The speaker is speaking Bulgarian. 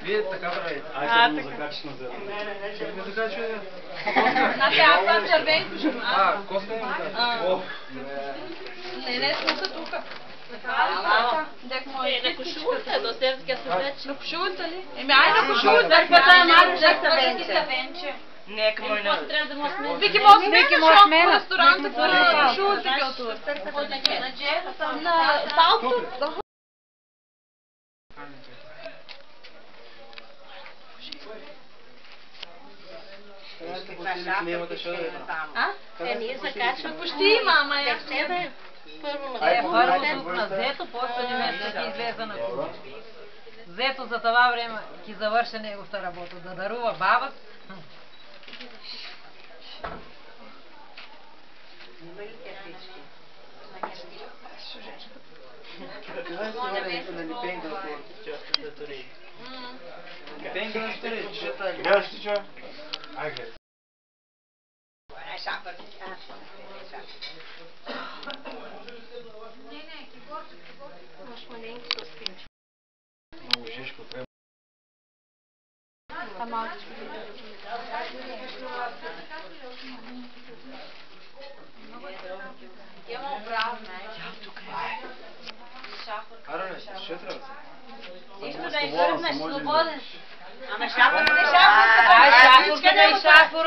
Вие така правите. Айде да му закачиш на зелено. Ще ми закачва. Значи аз съм червенко ще А, Коска му закачва. Не, смука тука. На кошулата, до Севския съвет. На кошулата ли? Айде на кошулата. Нека мой на... Вики може сме на ресторанта по кошулата кълтура. На салто. Ние закачваме. Почти, мама я. Първо тук на Зето, после немецка ки излезе на кула. Зето за това време ки завърши неговата работа, да дарува баба. Гледаш ти ча? Ай, гледай. Много жешко трябва. Имам право, Ароне, ще трябва. Нищо да изгърнеш свободен. Ама шапа не Ай, шахор, къде е шахор?